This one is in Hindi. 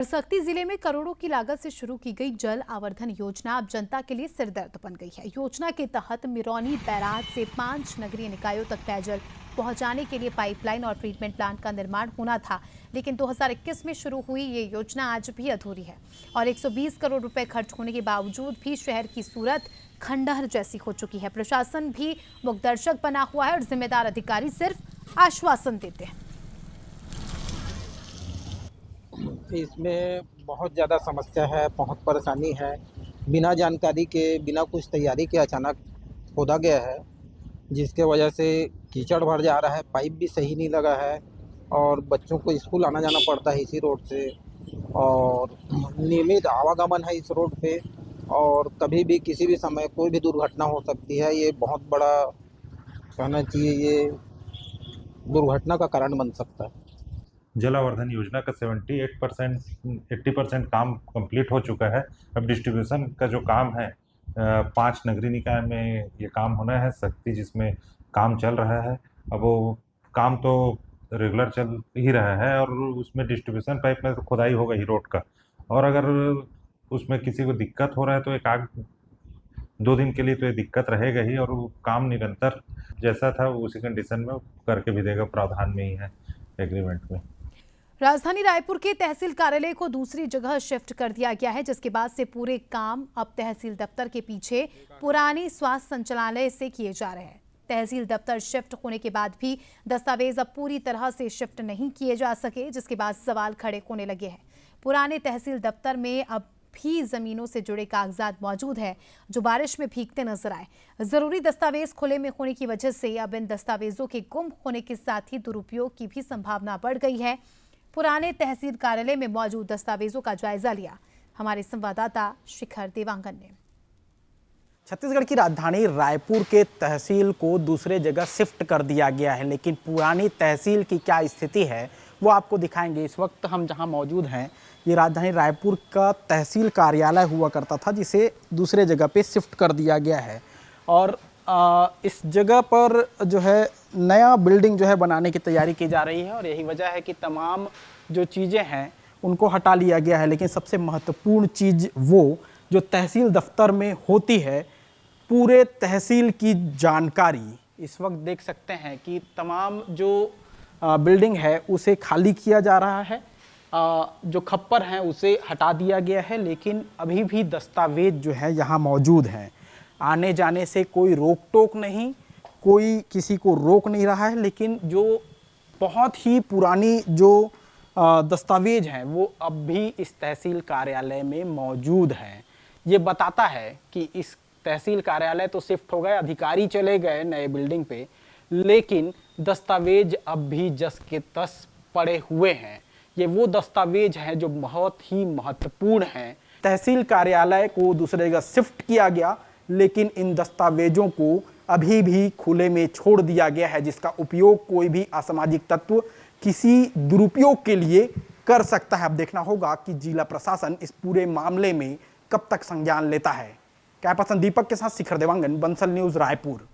शक्ति जिले में करोड़ों की लागत से शुरू की गई जल आवर्धन योजना अब जनता के लिए सिरदर्द बन गई है। योजना के तहत मिरौनी बैराज से 5 नगरीय निकायों तक पेयजल पहुंचाने के लिए पाइपलाइन और ट्रीटमेंट प्लांट का निर्माण होना था, लेकिन 2021 में शुरू हुई ये योजना आज भी अधूरी है और 120 करोड़ रुपए खर्च होने के बावजूद भी शहर की सूरत खंडहर जैसी हो चुकी है। प्रशासन भी मूकदर्शक बना हुआ है और जिम्मेदार अधिकारी सिर्फ आश्वासन देते हैं। इसमें बहुत ज़्यादा समस्या है, बहुत परेशानी है। बिना जानकारी के, बिना कुछ तैयारी के अचानक खोदा गया है, जिसके वजह से कीचड़ भर जा रहा है। पाइप भी सही नहीं लगा है और बच्चों को स्कूल आना जाना पड़ता है इसी रोड से और नियमित आवागमन है इस रोड पे और कभी भी किसी भी समय कोई भी दुर्घटना हो सकती है। ये बहुत बड़ा कहना चाहिए, ये दुर्घटना का कारण बन सकता है। जल आवर्धन योजना का 78% 80% काम कंप्लीट हो चुका है। अब डिस्ट्रीब्यूशन का जो काम है 5 नगरीय निकाय में ये काम होना है। शक्ति जिसमें काम चल रहा है, अब वो काम तो रेगुलर चल ही रहा है और उसमें डिस्ट्रीब्यूशन पाइप में तो खुदाई होगा ही रोड का, और अगर उसमें किसी को दिक्कत हो रहा है तो एक आध 2 दिन के लिए तो ये दिक्कत रहेगा ही, और वो काम निरंतर जैसा था उसी कंडीशन में करके भी देगा, प्रावधान में ही है एग्रीमेंट में। राजधानी रायपुर के तहसील कार्यालय को दूसरी जगह शिफ्ट कर दिया गया है, जिसके बाद से पूरे काम अब तहसील दफ्तर के पीछे पुरानी स्वास्थ्य संचालनालय से किए जा रहे हैं। तहसील दफ्तर शिफ्ट होने के बाद भी दस्तावेज अब पूरी तरह से शिफ्ट नहीं किए जा सके, जिसके बाद सवाल खड़े होने लगे हैं। पुराने तहसील दफ्तर में अब भी जमीनों से जुड़े कागजात मौजूद है जो बारिश में भीगते नजर आए। जरूरी दस्तावेज खुले में होने की वजह से अब इन दस्तावेजों के गुम होने के साथ ही दुरुपयोग की भी संभावना बढ़ गई है। पुराने तहसील कार्यालय में मौजूद दस्तावेजों का जायजा लिया हमारे संवाददाता शिखर देवांगन ने। छत्तीसगढ़ की राजधानी रायपुर के तहसील को दूसरे जगह शिफ्ट कर दिया गया है, लेकिन पुरानी तहसील की क्या स्थिति है वो आपको दिखाएंगे। इस वक्त हम जहां मौजूद हैं, ये राजधानी रायपुर का तहसील कार्यालय हुआ करता था, जिसे दूसरे जगह पे शिफ्ट कर दिया गया है और इस जगह पर जो है नया बिल्डिंग जो है बनाने की तैयारी की जा रही है और यही वजह है कि तमाम जो चीज़ें हैं उनको हटा लिया गया है। लेकिन सबसे महत्वपूर्ण चीज़ वो जो तहसील दफ्तर में होती है, पूरे तहसील की जानकारी। इस वक्त देख सकते हैं कि तमाम जो बिल्डिंग है उसे खाली किया जा रहा है, जो खप्पर हैं उसे हटा दिया गया है, लेकिन अभी भी दस्तावेज जो है यहाँ मौजूद हैं। आने जाने से कोई रोक टोक नहीं, कोई किसी को रोक नहीं रहा है, लेकिन जो बहुत ही पुरानी जो दस्तावेज हैं वो अब भी इस तहसील कार्यालय में मौजूद हैं। ये बताता है कि इस तहसील कार्यालय तो शिफ्ट हो गए, अधिकारी चले गए नए बिल्डिंग पे, लेकिन दस्तावेज अब भी जस के तस पड़े हुए हैं। ये वो दस्तावेज हैं जो बहुत ही महत्वपूर्ण हैं। तहसील कार्यालय को दूसरी जगह शिफ्ट किया गया, लेकिन इन दस्तावेजों को अभी भी खुले में छोड़ दिया गया है, जिसका उपयोग कोई भी असामाजिक तत्व किसी दुरुपयोग के लिए कर सकता है। अब देखना होगा कि जिला प्रशासन इस पूरे मामले में कब तक संज्ञान लेता है। कैमरा पर्सन दीपक के साथ शिखर देवांगन, बंसल न्यूज, रायपुर।